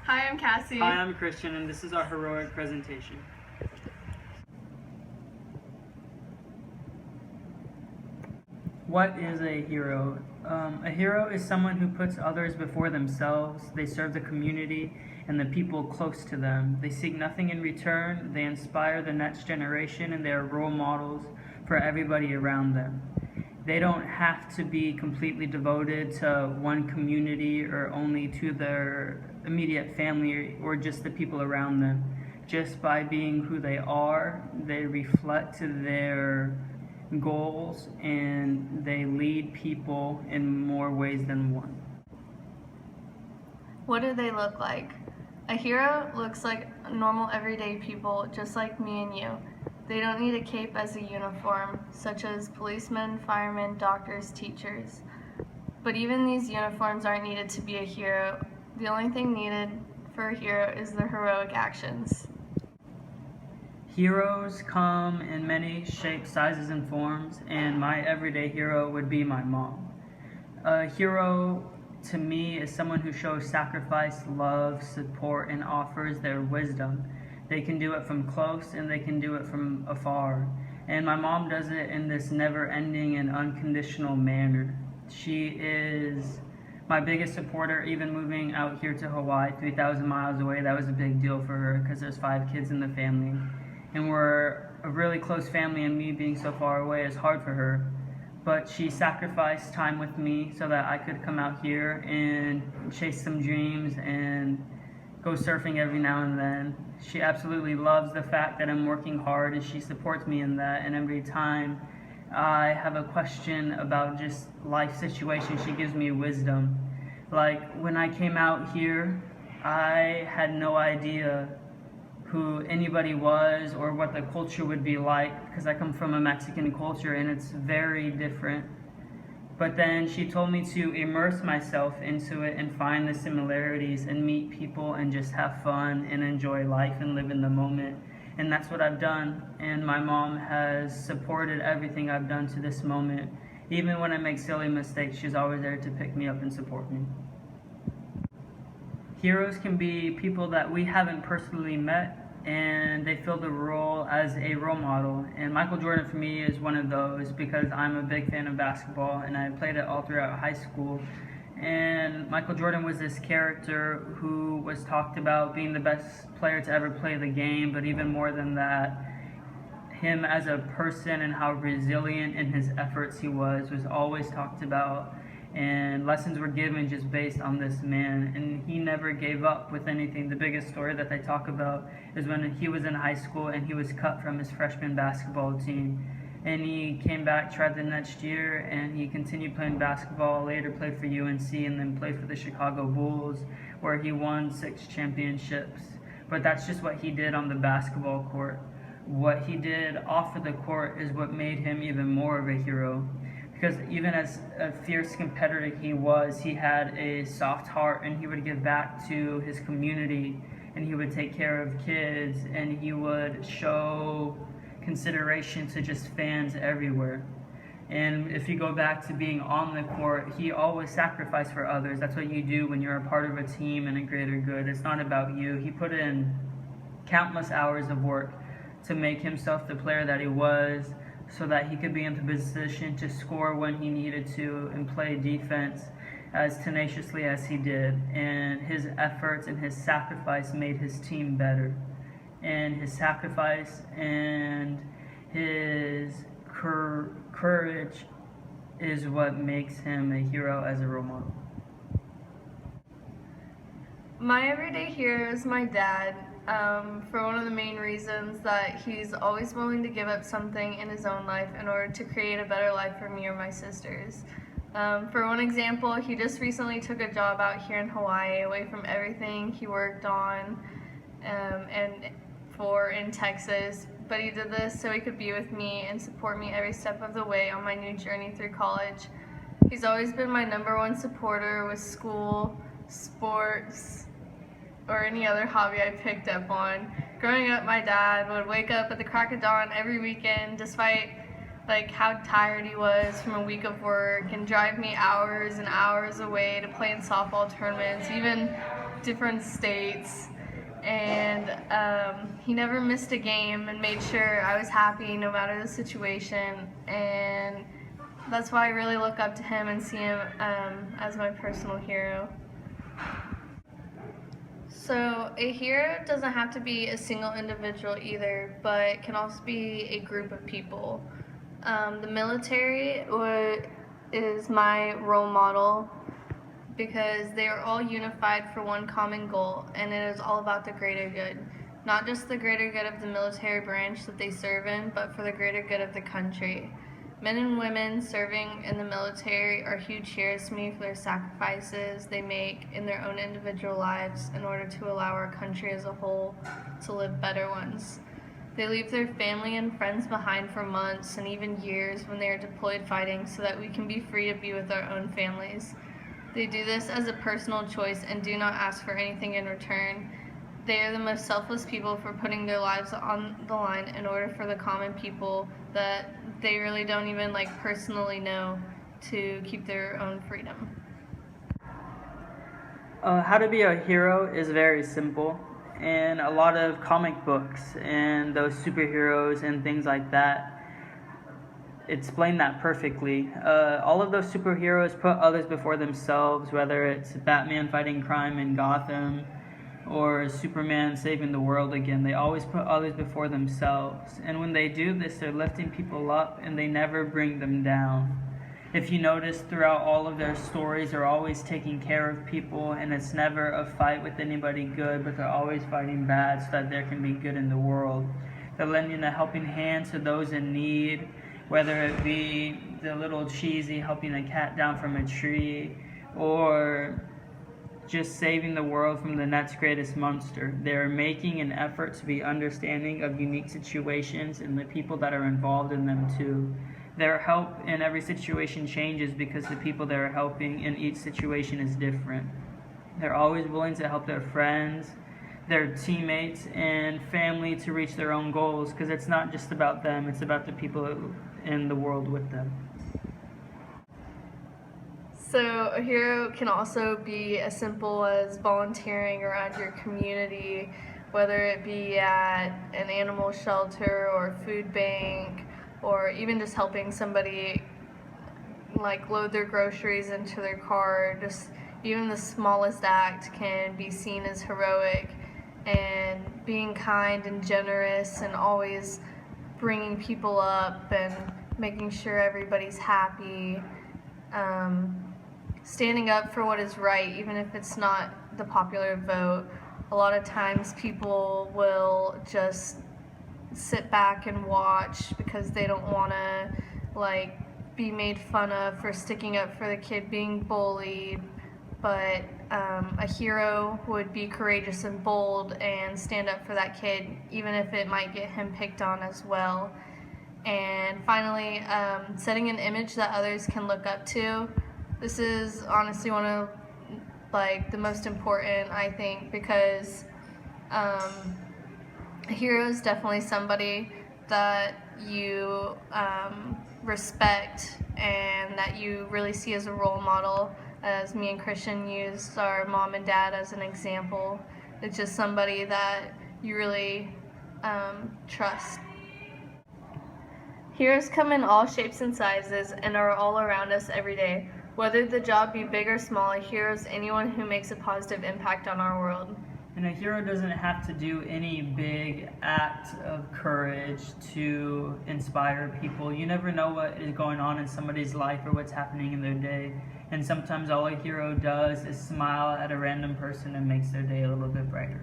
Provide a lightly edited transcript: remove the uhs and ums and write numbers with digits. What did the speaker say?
Hi, I'm Cassie. Hi, I'm Christian, and this is our heroic presentation. What is a hero? A hero is someone who puts others before themselves. They serve the community and the people close to them. They seek nothing in return. They inspire the next generation, and they are role models for everybody around them. They don't have to be completely devoted to one community or only to their immediate family or just the people around them. Just by being who they are, they reflect their goals and they lead people in more ways than one. What do they look like? A hero looks like normal everyday people just like me and you. They don't need a cape as a uniform, such as policemen, firemen, doctors, teachers. But even these uniforms aren't needed to be a hero. The only thing needed for a hero is their heroic actions. Heroes come in many shapes, sizes, and forms, and my everyday hero would be my mom. A hero to me is someone who shows sacrifice, love, support, and offers their wisdom. They can do it from close and they can do it from afar. And my mom does it in this never-ending and unconditional manner. She is my biggest supporter, even moving out here to Hawaii, 3,000 miles away. That was a big deal for her because there's 5 kids in the family. And we're a really close family, and me being so far away is hard for her. But she sacrificed time with me so that I could come out here and chase some dreams and go surfing every now and then. She absolutely loves the fact that I'm working hard, and she supports me in that. And every time I have a question about just life situations, she gives me wisdom. Like when I came out here, I had no idea who anybody was or what the culture would be like, because I come from a Mexican culture and it's very different. But then she told me to immerse myself into it and find the similarities and meet people and just have fun and enjoy life and live in the moment. And that's what I've done. And my mom has supported everything I've done to this moment. Even when I make silly mistakes, she's always there to pick me up and support me. Heroes can be people that we haven't personally met, and they fill the role as a role model. And Michael Jordan for me is one of those because I'm a big fan of basketball and I played it all throughout high school. And Michael Jordan was this character who was talked about being the best player to ever play the game, but even more than that, him as a person and how resilient in his efforts he was always talked about. And lessons were given just based on this man, and he never gave up with anything. The biggest story that they talk about is when he was in high school and he was cut from his freshman basketball team, and he came back, tried the next year, and he continued playing basketball, later played for UNC, and then played for the Chicago Bulls, where he won 6 championships. But that's just what he did on the basketball court. What he did off of the court is what made him even more of a hero. Because even as a fierce competitor he was, he had a soft heart, and he would give back to his community, and he would take care of kids, and he would show consideration to just fans everywhere. And if you go back to being on the court, he always sacrificed for others. That's what you do when you're a part of a team and a greater good. It's not about you. He put in countless hours of work to make himself the player that he was, so that he could be in the position to score when he needed to and play defense as tenaciously as he did. And his efforts and his sacrifice made his team better. And his sacrifice and his courage is what makes him a hero as a role model. My everyday hero is my dad, for one of the main reasons that he's always willing to give up something in his own life in order to create a better life for me or my sisters. For one example, he just recently took a job out here in Hawaii away from everything he worked on in Texas, but he did this so he could be with me and support me every step of the way on my new journey through college. He's always been my #1 supporter with school, sports, or any other hobby I picked up on. Growing up, my dad would wake up at the crack of dawn every weekend, despite how tired he was from a week of work, and drive me hours and hours away to play in softball tournaments, even different states, and he never missed a game and made sure I was happy no matter the situation, and that's why I really look up to him and see him as my personal hero. So a hero doesn't have to be a single individual either, but can also be a group of people. The military is my role model because they are all unified for one common goal, and it is all about the greater good. Not just the greater good of the military branch that they serve in, but for the greater good of the country. Men and women serving in the military are huge heroes to me for their sacrifices they make in their own individual lives in order to allow our country as a whole to live better ones. They leave their family and friends behind for months and even years when they are deployed fighting so that we can be free to be with our own families. They do this as a personal choice and do not ask for anything in return. They are the most selfless people for putting their lives on the line in order for the common people that they really don't even personally know to keep their own freedom. How to be a hero is very simple, and a lot of comic books and those superheroes and things like that explain that perfectly. All of those superheroes put others before themselves, whether it's Batman fighting crime in Gotham or Superman saving the world again. They always put others before themselves, and when they do this, they're lifting people up and they never bring them down. If you notice, throughout all of their stories, they're always taking care of people, and it's never a fight with anybody good, but they're always fighting bad so that there can be good in the world. They're lending a helping hand to those in need, whether it be the little cheesy helping a cat down from a tree, or just saving the world from the next greatest monster. They're making an effort to be understanding of unique situations and the people that are involved in them too. Their help in every situation changes because the people they're helping in each situation is different. They're always willing to help their friends, their teammates, and family to reach their own goals, because it's not just about them, it's about the people in the world with them. So a hero can also be as simple as volunteering around your community, whether it be at an animal shelter or a food bank, or even just helping somebody load their groceries into their car. Just even the smallest act can be seen as heroic, and being kind and generous and always bringing people up and making sure everybody's happy. Standing up for what is right, even if it's not the popular vote. A lot of times people will just sit back and watch because they don't want to be made fun of for sticking up for the kid being bullied. But a hero would be courageous and bold and stand up for that kid, even if it might get him picked on as well. And finally, setting an image that others can look up to. This is honestly one of the most important, I think, because a hero is definitely somebody that you respect and that you really see as a role model. As me and Christian used our mom and dad as an example. It's just somebody that you really trust. Heroes come in all shapes and sizes and are all around us every day. Whether the job be big or small, a hero is anyone who makes a positive impact on our world. And a hero doesn't have to do any big act of courage to inspire people. You never know what is going on in somebody's life or what's happening in their day. And sometimes all a hero does is smile at a random person and makes their day a little bit brighter.